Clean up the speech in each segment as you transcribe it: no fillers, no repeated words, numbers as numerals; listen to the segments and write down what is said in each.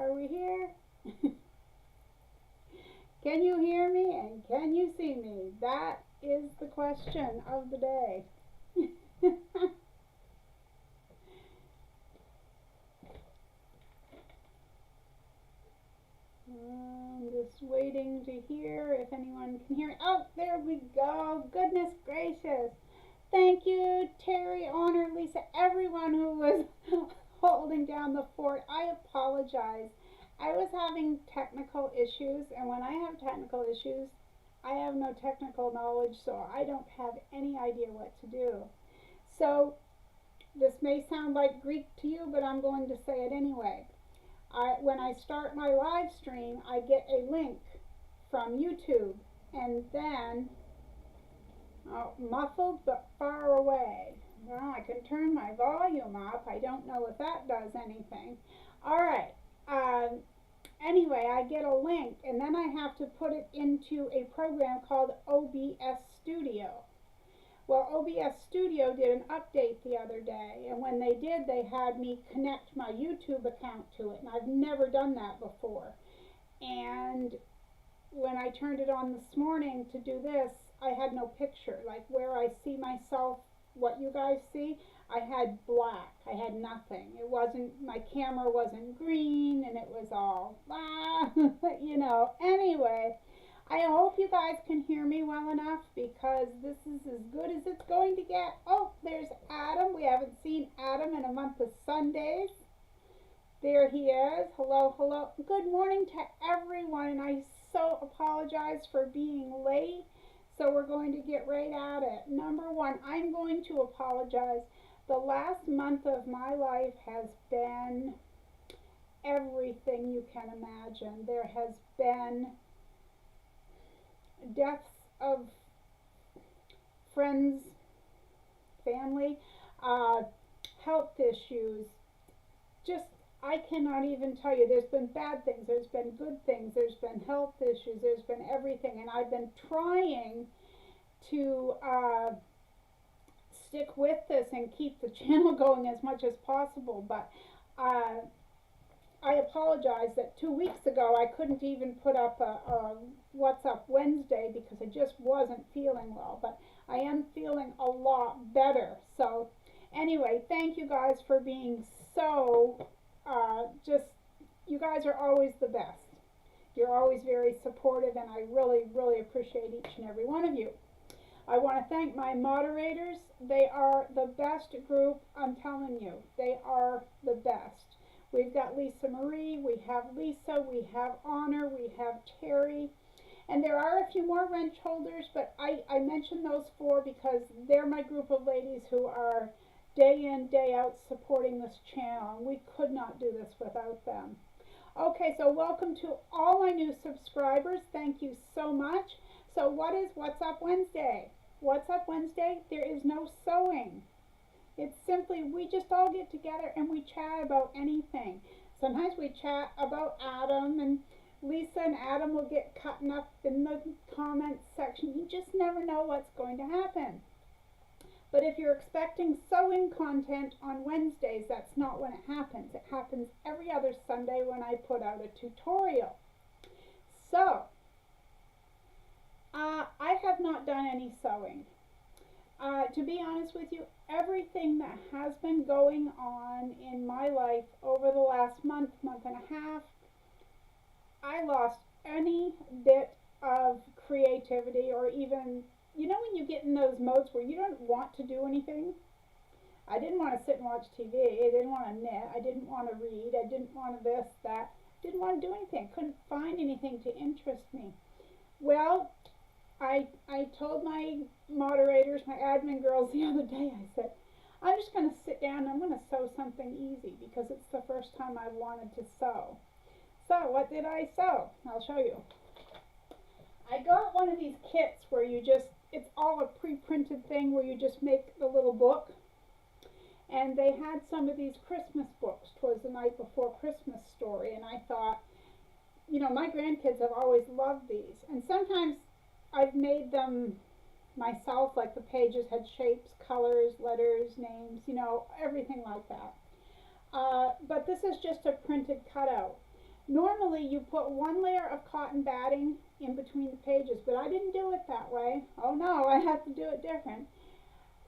Are we here? Can you hear me and can you see me? That is the question of the day. I'm just waiting to hear if anyone can hear me. Oh, there we go. Goodness gracious. Thank you, Terry, Honor, Lisa, everyone who was holding down the fort. I apologize. I was having technical issues, and when I have technical issues, I have no technical knowledge, so I don't have any idea what to do. So this may sound like Greek to you, but I'm going to say it anyway. When I start my live stream, I get a link from YouTube, and then muffled but far away. Well, I can turn my volume up. I don't know if that does anything. All right. Anyway, I get a link, and then I have to put it into a program called OBS Studio. Well, OBS Studio did an update the other day, and when they did, they had me connect my YouTube account to it, and I've never done that before. And when I turned it on this morning to do this, I had no picture. Like where I see myself, what you guys see, I had black. I had nothing. It wasn't, my camera wasn't green, and it was all, you know. Anyway, I hope you guys can hear me well enough, because this is as good as it's going to get. Oh, there's Adam. We haven't seen Adam in a month of Sundays. There he is. Hello, hello. Good morning to everyone, and I so apologize for being late. So we're going to get right at it. Number one, I'm going to apologize. The last month of my life has been everything you can imagine. There has been deaths of friends, family, health issues. Just, I cannot even tell you. There's been bad things, there's been good things, there's been health issues, there's been everything. And I've been trying to stick with this and keep the channel going as much as possible, but I apologize that 2 weeks ago I couldn't even put up a What's Up Wednesday because I just wasn't feeling well, but I am feeling a lot better. So anyway, thank you guys for being so you guys are always the best. You're always very supportive, and I really, really appreciate each and every one of you. I want to thank my moderators. They are the best group, I'm telling you. They are the best. We've got Lisa Marie, we have Lisa, we have Honor, we have Terry, and there are a few more wrench holders, but I mentioned those four because they're my group of ladies who are day in, day out supporting this channel, and we could not do this without them. Okay, so welcome to all my new subscribers. Thank you so much. So what is What's Up Wednesday? What's Up Wednesday? There is no sewing. It's simply, we just all get together and we chat about anything. Sometimes we chat about Adam, and Lisa and Adam will get cutting up in the comments section. You just never know what's going to happen. But if you're expecting sewing content on Wednesdays, that's not when it happens. It happens every other Sunday when I put out a tutorial. So, I have not done any sewing. To be honest with you, everything that has been going on in my life over the last month, month and a half, I lost any bit of creativity, or even, you know, when you get in those modes where you don't want to do anything. I didn't want to sit and watch TV. I didn't want to knit. I didn't want to read. I didn't want to this, that. Didn't want to do anything. Couldn't find anything to interest me. Well, I told my moderators, my admin girls the other day, I said, I'm just going to sit down and I'm going to sew something easy because it's the first time I've wanted to sew. So what did I sew? I'll show you. I got one of these kits where you just, it's all a pre-printed thing where you just make the little book. And they had some of these Christmas books. 'Twas the Night Before Christmas story. And I thought, you know, my grandkids have always loved these. And sometimes I've made them myself, like the pages had shapes, colors, letters, names, you know, everything like that. But this is just a printed cutout. Normally you put one layer of cotton batting in between the pages, but I didn't do it that way. Oh no, I had to do it different.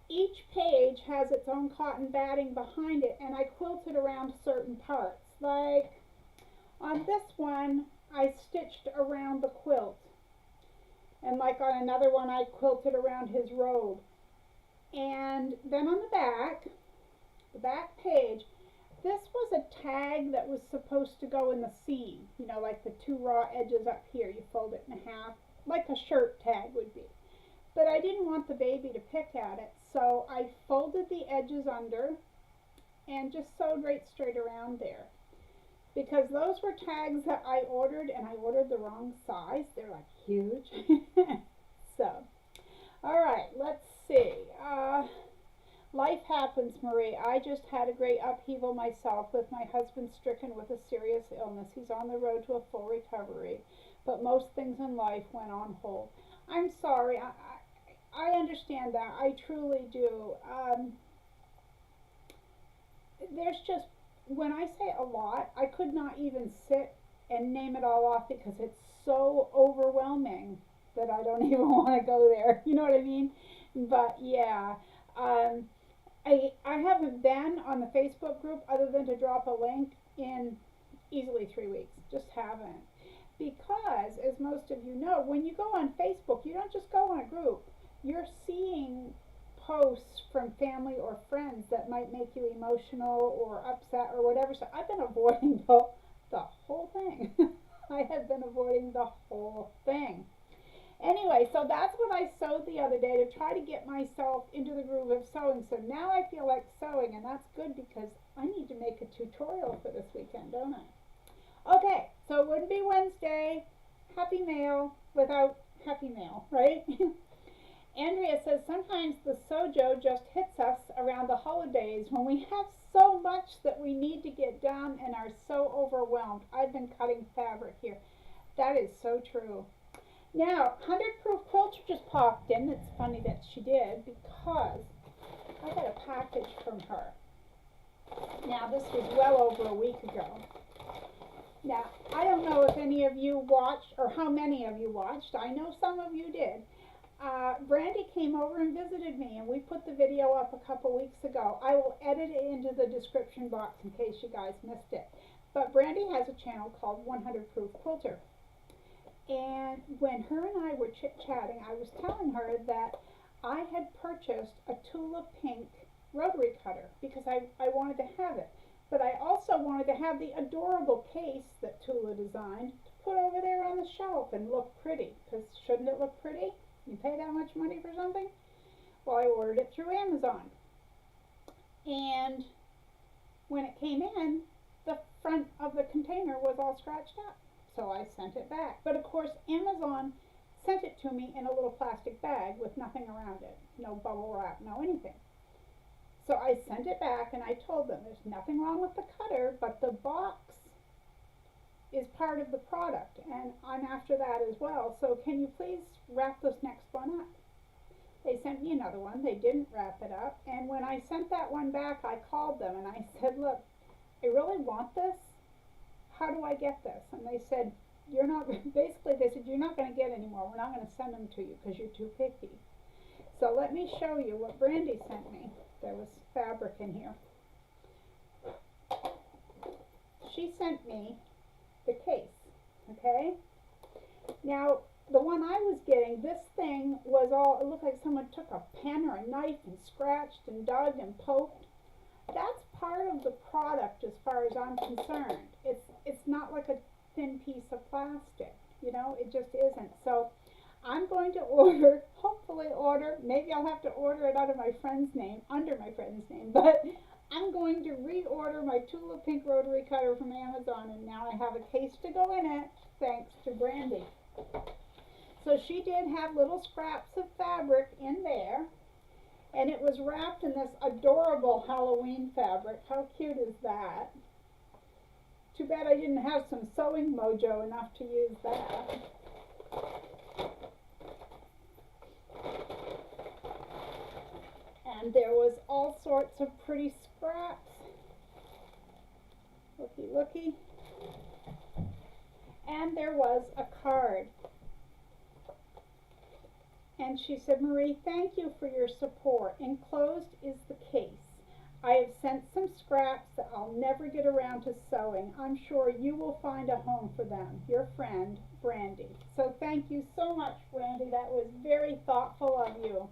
Each page has its own cotton batting behind it, and I quilted around certain parts. Like on this one, I stitched around the quilt. And like on another one, I quilted around his robe. And then on the back page, this was a tag that was supposed to go in the seam. You know, like the two raw edges up here, you fold it in half, like a shirt tag would be. But I didn't want the baby to pick at it, so I folded the edges under and just sewed right straight around there. Because those were tags that I ordered, and I ordered the wrong size. They're like huge. So, all right, let's see. Life happens, Marie. I just had a great upheaval myself with my husband stricken with a serious illness. He's on the road to a full recovery, but most things in life went on hold. I'm sorry. I understand that. I truly do. There's just, when I say a lot, I could not even sit and name it all off because it's so overwhelming that I don't even want to go there. You know what I mean? But yeah, I haven't been on the Facebook group other than to drop a link in easily 3 weeks. Just haven't. Because, as most of you know, when you go on Facebook, you don't just go on a group. You're seeing posts from family or friends that might make you emotional or upset or whatever. So I've been avoiding the whole thing. I have been avoiding the whole thing. Anyway, so that's what I sewed the other day to try to get myself into the groove of sewing. So now I feel like sewing, and that's good because I need to make a tutorial for this weekend, don't I? Okay, so it wouldn't be Wednesday, Happy Mail, without Happy Mail, right? Andrea says, sometimes the sojo just hits us around the holidays when we have so much that we need to get done and are so overwhelmed. I've been cutting fabric here. That is so true. Now, 100 Proof Quilter just popped in. It's funny that she did because I got a package from her. Now, this was well over a week ago. Now, I don't know if any of you watched or how many of you watched. I know some of you did. Brandy came over and visited me, and we put the video up a couple weeks ago. I will edit it into the description box in case you guys missed it. But Brandy has a channel called 100 Proof Quilter. And when her and I were chit-chatting, I was telling her that I had purchased a Tula Pink rotary cutter because I wanted to have it. But I also wanted to have the adorable case that Tula designed to put over there on the shelf and look pretty. Because shouldn't it look pretty? You pay that much money for something? Well, I ordered it through Amazon. And when it came in, the front of the container was all scratched up. So I sent it back. But of course, Amazon sent it to me in a little plastic bag with nothing around it. No bubble wrap, no anything. So I sent it back and I told them there's nothing wrong with the cutter, but the box is part of the product and I'm after that as well. So can you please wrap this next one up? They sent me another one. They didn't wrap it up. And when I sent that one back, I called them and I said, look, I really want this. How do I get this? And they said, you're not, basically they said, you're not going to get any more. We're not going to send them to you because you're too picky. So let me show you what Brandy sent me. There was fabric in here. She sent me the case, okay? Now, the one I was getting, this thing was all, it looked like someone took a pen or a knife and scratched and dug and poked. That's part of the product as far as I'm concerned. It's not like a thin piece of plastic, you know, it just isn't. So I'm going to order, hopefully order, maybe I'll have to order it out of my friend's name, under my friend's name, but I'm going to reorder my Tula Pink rotary cutter from Amazon, and now I have a case to go in it, thanks to Brandy. So she did have little scraps of fabric in there, and it was wrapped in this adorable Halloween fabric. How cute is that? Too bad I didn't have some sewing mojo enough to use that. And there was all sorts of pretty scraps. Looky, looky. And there was a card. And she said, Marie, thank you for your support. Enclosed is the case. I have sent some scraps that I'll never get around to sewing. I'm sure you will find a home for them. Your friend, Brandy. So thank you so much, Brandy. That was very thoughtful of you.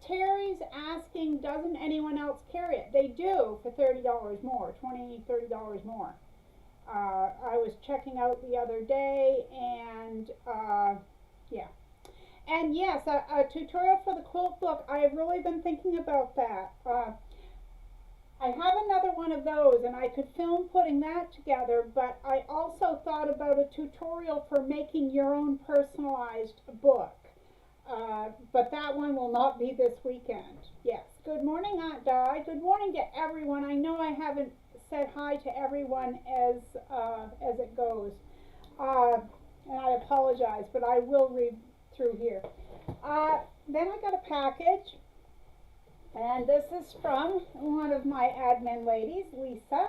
Terry's asking, doesn't anyone else carry it? They do for $30 more, $20, $30 more. I was checking out the other day, and yeah. And yes, a tutorial for the quilt book. I have really been thinking about that. I have another one of those, and I could film putting that together, but I also thought about a tutorial for making your own personalized book. But that one will not be this weekend. Yes. Good morning, Aunt Di. Good morning to everyone. I know I haven't said hi to everyone as it goes. And I apologize, but I will read through here. Then I got a package, and this is from one of my admin ladies, Lisa,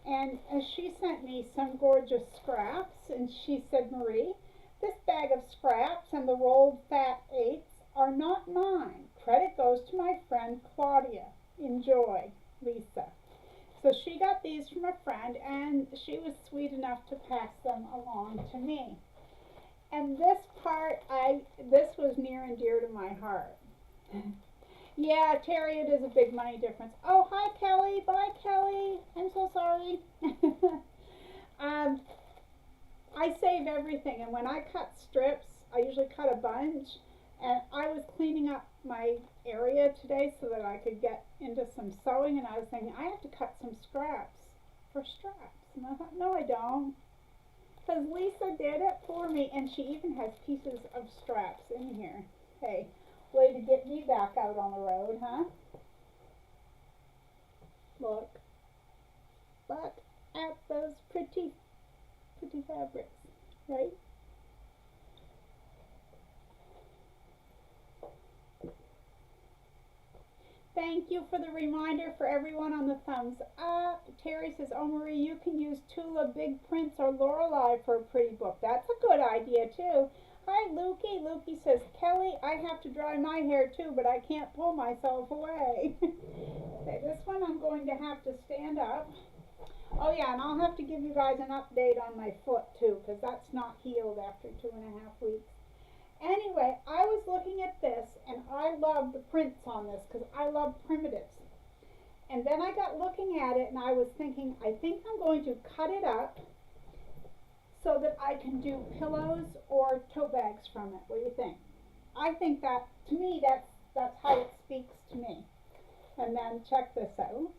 and she sent me some gorgeous scraps, and she said, Marie, this bag of scraps and the rolled fat eighths are not mine. Credit goes to my friend Claudia. Enjoy, Lisa. So she got these from a friend, and she was sweet enough to pass them along to me. And this part, this was near and dear to my heart. Yeah, Terry, it is a big money difference. Oh, hi, Kelly. Bye, Kelly. I'm so sorry. I save everything, and when I cut strips, I usually cut a bunch, and I was cleaning up my area today so that I could get into some sewing, and I was thinking, I have to cut some scraps for straps. And I thought, no, I don't. Because Lisa did it for me, and she even has pieces of straps in here. Hey, way to get me back out on the road, huh? Look at those pretty fabrics, right? Thank you for the reminder for everyone on the thumbs up. Terry says, oh, Marie, you can use Tula, Big Prince, or Lorelei for a pretty book. That's a good idea, too. Hi, Lukey. Lukey says, Kelly, I have to dry my hair, too, but I can't pull myself away. Okay, this one I'm going to have to stand up. Oh, yeah, and I'll have to give you guys an update on my foot, too, because that's not healed after 2.5 weeks. Anyway, I was looking at this, and I love the prints on this because I love primitives. And then I got looking at it, and I was thinking, I think I'm going to cut it up so that I can do pillows or tote bags from it. What do you think? I think that, to me, that's how it speaks to me. And then check this out.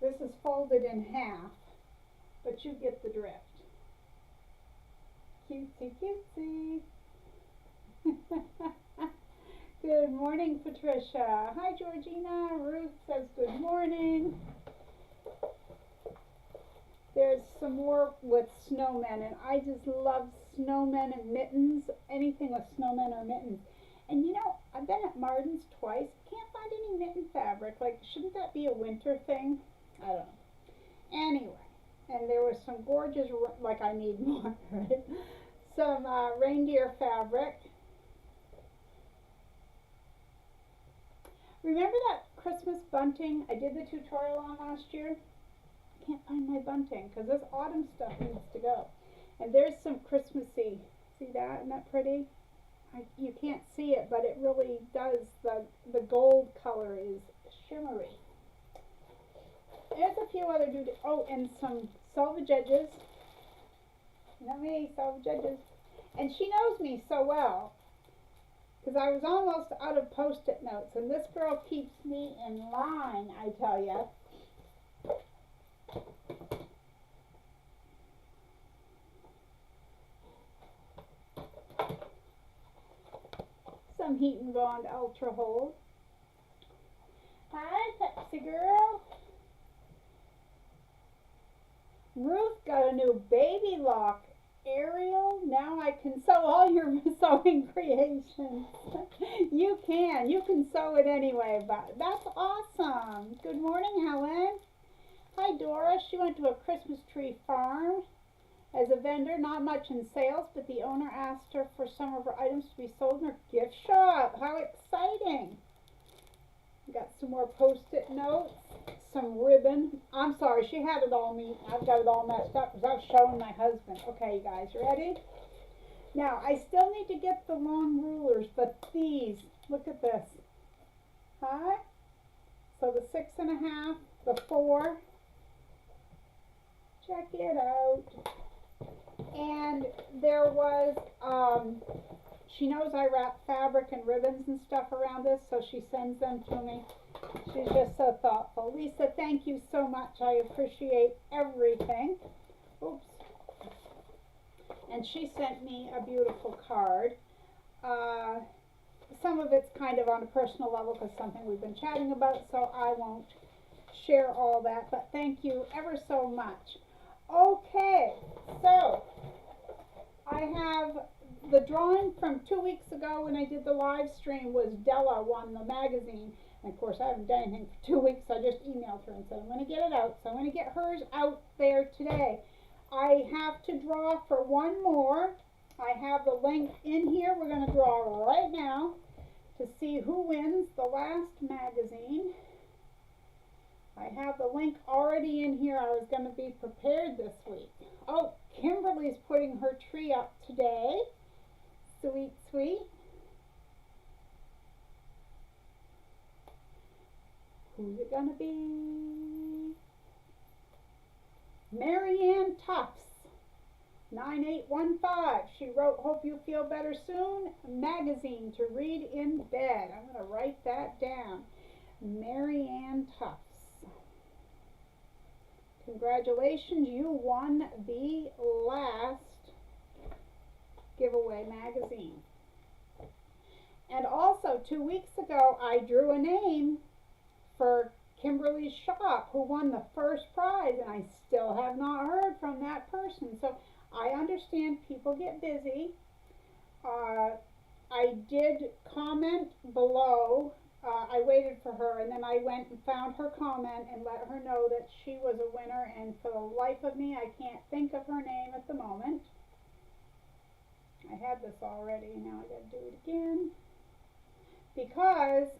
This is folded in half, but you get the drift. Cutesy, cutesy. Good morning, Patricia. Hi, Georgina. Ruth says good morning. There's some more with snowmen, and I just love snowmen and mittens, anything with snowmen or mittens. And you know, I've been at Martin's twice, can't find any mitten fabric. Like, shouldn't that be a winter thing? I don't know. Anyway, and there was some gorgeous, like I need more, right? Some reindeer fabric. Remember that Christmas bunting I did the tutorial on last year? I can't find my bunting because this autumn stuff needs to go. And there's some Christmassy. See that? Isn't that pretty? You can't see it, but it really does. The gold color is shimmery. There's a few other duties. Oh, and some selvage edges. You know me, selvage edges. And she knows me so well because I was almost out of post-it notes, and this girl keeps me in line, I tell you. Some Heat and Bond Ultra Hold. Hi, Pepsi Girl. Ruth got a new baby lock Ariel, now I can sew all your sewing creations. You can sew it anyway, but that's awesome. Good morning, Helen. Hi, Dora. She went to a Christmas tree farm as a vendor, not much in sales, but the owner asked her for some of her items to be sold in her gift shop. How exciting. Got some more post-it notes, some ribbon. I'm sorry, she had it all neat. I've got it all messed up because I was showing my husband. Okay, you guys, ready? Now, I still need to get the long rulers, but these, look at this. Huh? So the 6.5, the 4. Check it out. And there was, she knows I wrap fabric and ribbons and stuff around this, so she sends them to me. She's just so thoughtful. Lisa, thank you so much. I appreciate everything. Oops. And she sent me a beautiful card. Some of it's kind of on a personal level because something we've been chatting about, so I won't share all that, but thank you ever so much. Okay, so I have the drawing from 2 weeks ago when I did the live stream was Della won the magazine. And of course, I haven't done anything for 2 weeks. I just emailed her and said, I'm going to get it out. So I'm going to get hers out there today. I have to draw for one more. I have the link in here. We're going to draw right now to see who wins the last magazine. I have the link already in here. I was going to be prepared this week. Oh, Kimberly's putting her tree up today. Sweet, sweet. Who's it going to be? Marianne Tufts, 9815. She wrote, hope you feel better soon. Magazine to read in bed. I'm going to write that down. Marianne Tufts. Congratulations, you won the last giveaway magazine. And also 2 weeks ago I drew a name for Kimberly's shop who won the first prize, and I still have not heard from that person. So I understand people get busy. I did comment below. I waited for her, and then I went and found her comment and let her know that she was a winner, and for the life of me I can't think of her name at the moment. I had this already, now I gotta do it again. Because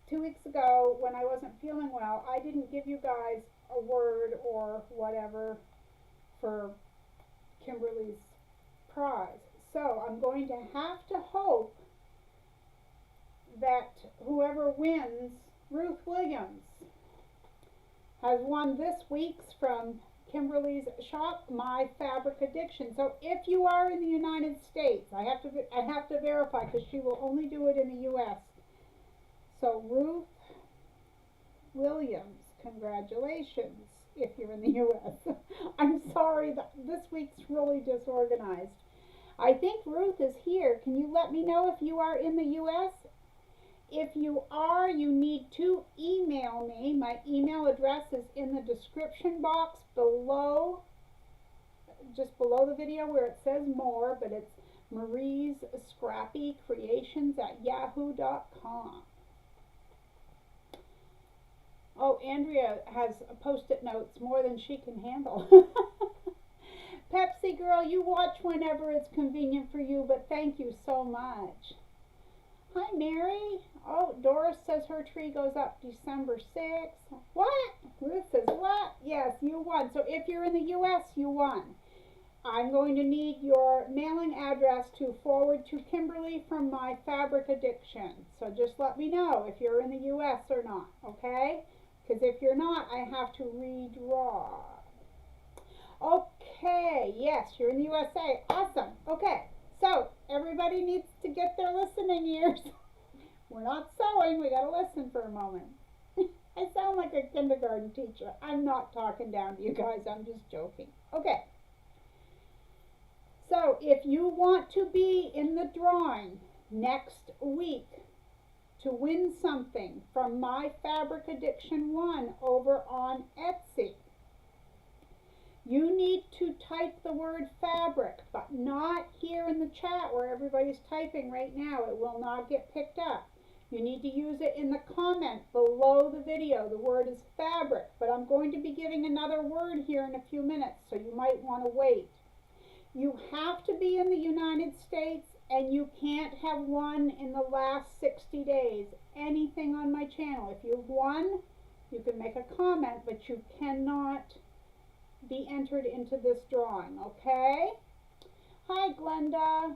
2 weeks ago when I wasn't feeling well, I didn't give you guys a word or whatever for Kimberly's prize. So I'm going to have to hope that whoever wins, Ruth Williams, has won this week's from Kimberly's shop, My Fabric Addiction. So if you are in the United States, I have to verify because she will only do it in the U.S. So Ruth Williams, congratulations if you're in the U.S. I'm sorry that this week's really disorganized. I think Ruth is here. Can you let me know if you are in the U.S.? If you are, you need to email me. My email address is in the description box below, just below the video where it says more, but it's mariesscrappycreations@yahoo.com. Oh, Andrea has post-it notes more than she can handle. Pepsi girl, you watch whenever it's convenient for you, but thank you so much. Hi, Mary. Oh, Doris says her tree goes up December 6th. What? Ruth says, what? Yes, you won. So if you're in the U.S., you won. I'm going to need your mailing address to forward to Kimberly from My Fabric Addiction. So just let me know if you're in the U.S. or not, okay? Because if you're not, I have to redraw. Okay, yes, you're in the USA. Awesome. Okay, so everybody needs to get their listening ears. We're not sewing, we gotta listen for a moment. I sound like a kindergarten teacher. I'm not talking down to you guys, I'm just joking. Okay. So if you want to be in the drawing next week to win something from My Fabric Addiction 1 over on Etsy, you need to type the word fabric, but up. Not here in the chat where everybody's typing right now. It will not get picked up. You need to use it in the comment below the video. The word is fabric, but I'm going to be giving another word here in a few minutes, so you might want to wait. You have to be in the United States, and you can't have won in the last 60 days. Anything on my channel. If you've won, you can make a comment, but you cannot be entered into this drawing, okay? Hi, Glenda.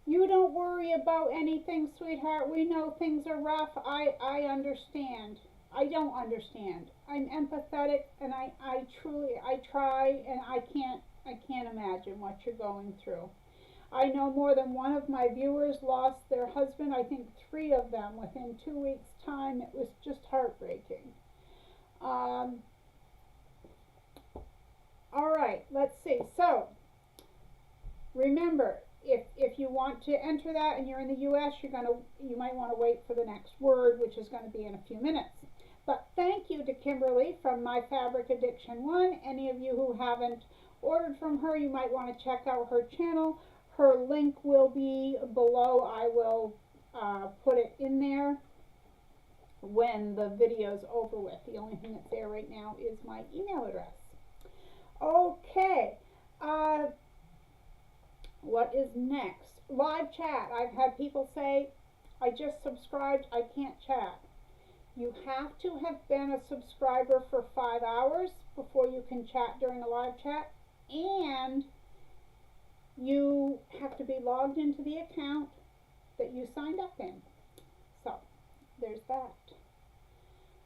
You don't worry about anything, sweetheart. We know things are rough. I understand. I don't understand. I'm empathetic, and I try, and I can't imagine what you're going through. I know more than one of my viewers lost their husband. I think 3 of them within 2 weeks' time. It was just heartbreaking. All right, let's see. So, remember, if you want to enter that and you're in the U.S., you might want to wait for the next word, which is going to be in a few minutes. But thank you to Kimberly from My Fabric Addiction 1. Any of you who haven't ordered from her, you might want to check out her channel. Her link will be below. I will put it in there when the video's over with. The only thing that's there right now is my email address. Okay. What is next? Live chat. I've had people say, I just subscribed, I can't chat. You have to have been a subscriber for 5 hours before you can chat during a live chat, and you have to be logged into the account that you signed up in. So, there's that.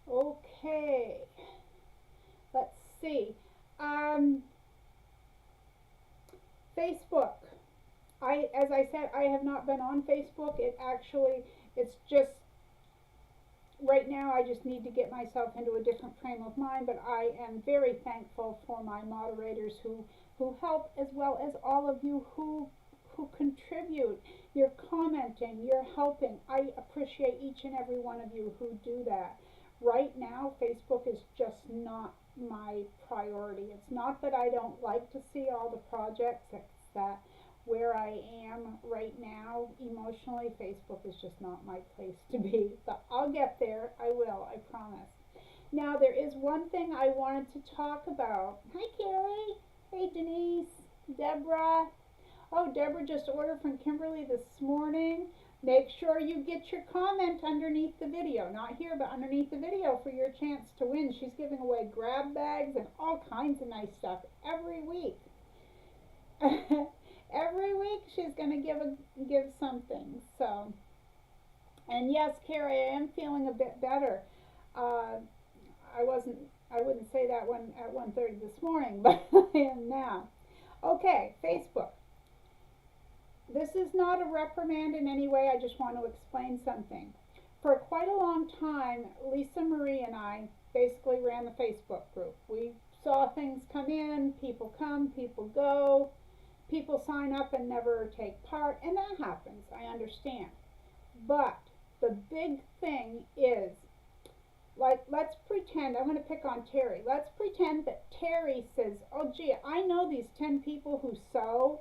Okay. Let's see. Facebook. As I said, I have not been on Facebook. It's just, right now I just need to get myself into a different frame of mind, but I am very thankful for my moderators who help, as well as all of you who contribute. You're commenting, you're helping. I appreciate each and every one of you who do that. Right now, Facebook is just not my priority. It's not that I don't like to see all the projects, it's that where I am right now emotionally, Facebook is just not my place to be. But I'll get there. I will, I promise. Now, there is one thing I wanted to talk about. Hi, Carrie. Hey, Denise. Deborah. Oh, Deborah just ordered from Kimberly this morning. Make sure you get your comment underneath the video. Not here, but underneath the video for your chance to win. She's giving away grab bags and all kinds of nice stuff every week. Every week she's going to give something. So, and yes, Carrie, I am feeling a bit better. I wouldn't say that one at 1:30 this morning, but I am now. Okay, Facebook. This is not a reprimand in any way. I just want to explain something. For quite a long time, Lisa Marie and I basically ran the Facebook group. We saw things come in, people come, people go. People sign up and never take part, and that happens, I understand. But the big thing is, like, let's pretend, I'm going to pick on Terry. Let's pretend that Terry says, oh gee, I know these 10 people who sew.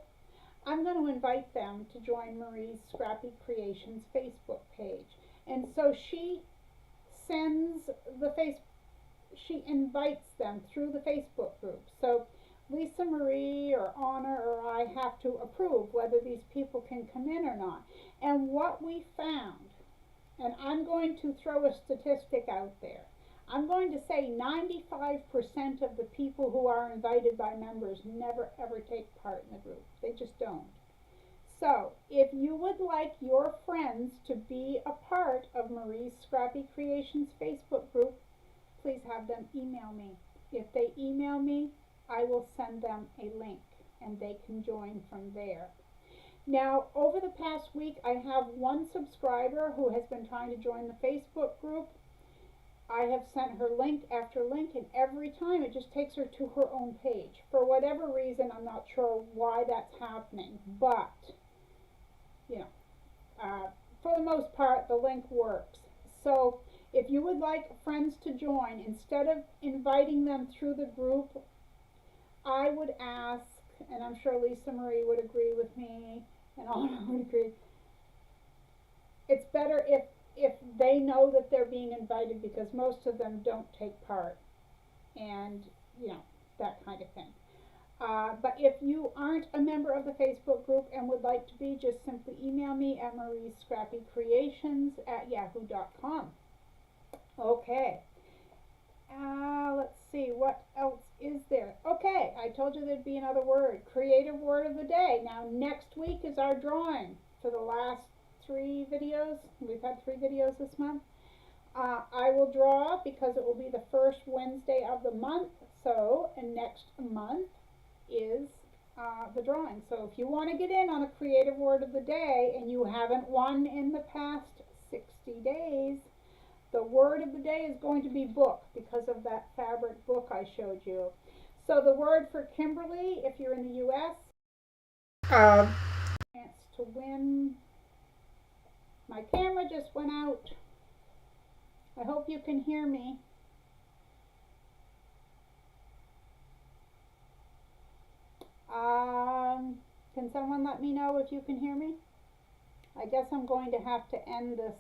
I'm going to invite them to join Marie's Scrappy Creations Facebook page. And so she she invites them through the Facebook group. So Lisa Marie or Anna or I have to approve whether these people can come in or not. And what we found, and I'm going to throw a statistic out there, I'm going to say 95% of the people who are invited by members never ever take part in the group. They just don't. So, if you would like your friends to be a part of Marie's Scrappy Creations Facebook group, please have them email me. If they email me, I will send them a link and they can join from there. Now, over the past week, I have one subscriber who has been trying to join the Facebook group. I have sent her link after link, and every time it just takes her to her own page. For whatever reason, I'm not sure why that's happening, but, you know, for the most part, the link works. So, if you would like friends to join, instead of inviting them through the group, I would ask and I'm sure Lisa Marie would agree with me, and Anna would agree, it's better if they know that they're being invited, because most of them don't take part, and that kind of thing. But if you aren't a member of the Facebook group and would like to be, just simply email me at mariesscrappycreations@yahoo.com. Okay. Let's see, what else is there? Okay, I told you there'd be another word. Creative word of the day. Now, next week is our drawing for the last 3 videos. We've had 3 videos this month. I will draw because it will be the first Wednesday of the month. So, and next month is the drawing. So if you want to get in on a creative word of the day and you haven't won in the past 60 days, the word of the day is going to be book, because of that fabric book I showed you. So the word for Kimberley, if you're in the U.S., chance to win. My camera just went out. I hope you can hear me. Can someone let me know if you can hear me? I guess I'm going to have to end this.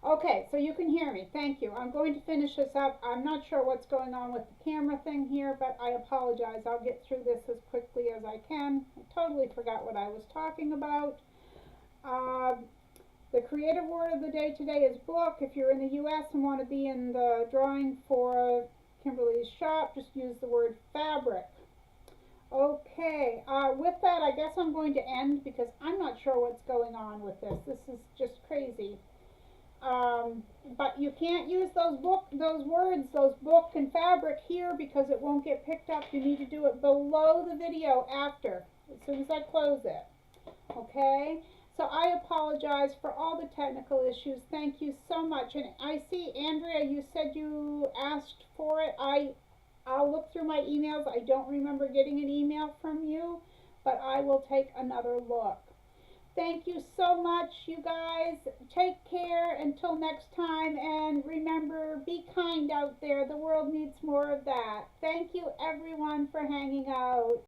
Okay, so you can hear me. Thank you. I'm going to finish this up. I'm not sure what's going on with the camera thing here, but I apologize. I'll get through this as quickly as I can. I totally forgot what I was talking about. The creative word of the day today is book. If you're in the U.S. and want to be in the drawing for Kimberly's shop, just use the word fabric. Okay, with that, I guess I'm going to end, because I'm not sure what's going on with this. This is just crazy. But you can't use those words, those book and fabric here, because it won't get picked up. You need to do it below the video after, as soon as I close it. Okay? So I apologize for all the technical issues. Thank you so much. And I see, Andrea, you said you asked for it. I'll look through my emails. I don't remember getting an email from you, but I will take another look. Thank you so much, you guys. Take care until next time, and remember, be kind out there. The world needs more of that. Thank you, everyone, for hanging out.